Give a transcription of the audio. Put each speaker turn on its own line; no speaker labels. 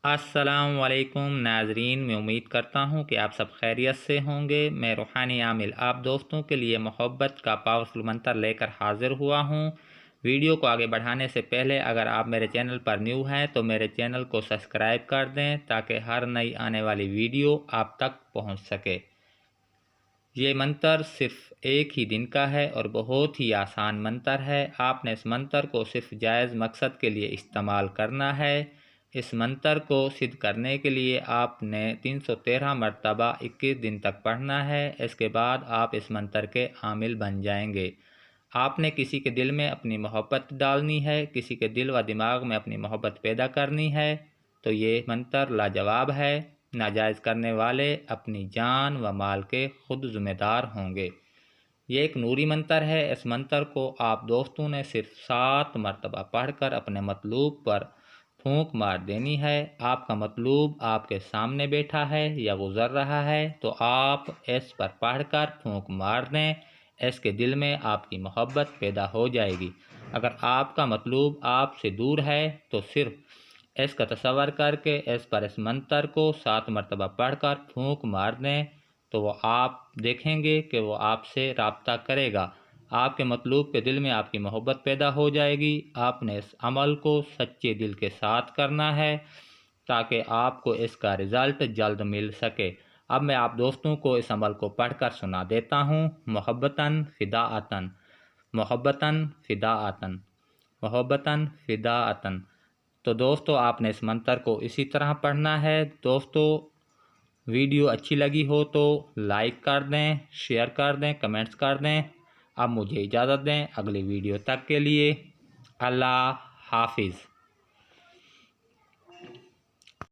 السلام علیکم ناظرین، میں امید کرتا ہوں کہ آپ سب خیریت سے ہوں گے۔ میں روحانی عامل آپ دوستوں کے لیے محبت کا پاورفل منتر لے کر حاضر ہوا ہوں۔ ویڈیو کو آگے بڑھانے سے پہلے اگر آپ میرے چینل پر نیو ہیں تو میرے چینل کو سبسکرائب کر دیں تاکہ ہر نئی آنے والی ویڈیو آپ تک پہنچ سکے۔ یہ منتر صرف ایک ہی دن کا ہے اور بہت ہی آسان منتر ہے۔ آپ نے اس منتر کو صرف جائز مقصد کے لیے استعمال کرنا ہے۔ اس منتر کو سدھ کرنے کے لیے آپ نے 313 مرتبہ 21 دن تک پڑھنا ہے۔ اس کے بعد آپ اس منتر کے عامل بن جائیں گے۔ آپ نے کسی کے دل میں اپنی محبت ڈالنی ہے، کسی کے دل و دماغ میں اپنی محبت پیدا کرنی ہے تو یہ منتر لاجواب ہے۔ ناجائز کرنے والے اپنی جان و مال کے خود ذمہ دار ہوں گے۔ یہ ایک نوری منتر ہے۔ اس منتر کو آپ دوستوں نے صرف 7 مرتبہ پڑھ کر اپنے مطلوب پر پھونک مار دینی ہے۔ آپ کا مطلوب آپ کے سامنے بیٹھا ہے یا گزر رہا ہے تو آپ اس پر پڑھ کر پھونک مار دیں، اس کے دل میں آپ کی محبت پیدا ہو جائے گی۔ اگر آپ کا مطلوب آپ سے دور ہے تو صرف اس کا تصور کر کے اس منتر کو 7 مرتبہ پڑھ کر پھونک مار دیں تو وہ آپ دیکھیں گے کہ وہ آپ سے رابطہ کرے گا۔ آپ کے مطلوب کے دل میں آپ کی محبت پیدا ہو جائے گی۔ آپ نے اس عمل کو سچے دل کے ساتھ کرنا ہے تاکہ آپ کو اس کا رزلٹ جلد مل سکے۔ اب میں آپ دوستوں کو اس عمل کو پڑھ کر سنا دیتا ہوں۔ محبتاً فداءتاً، محبتاً فداءتاً، محبتاً فداءتاً۔ تو دوستو آپ نے اس منتر کو اسی طرح پڑھنا ہے۔ دوستو ویڈیو اچھی لگی ہو تو لائک کر دیں، شیئر کر دیں، کمنٹس کر دیں۔ اب مجھے اجازت دیں، اگلی ویڈیو تک کے لیے اللہ حافظ۔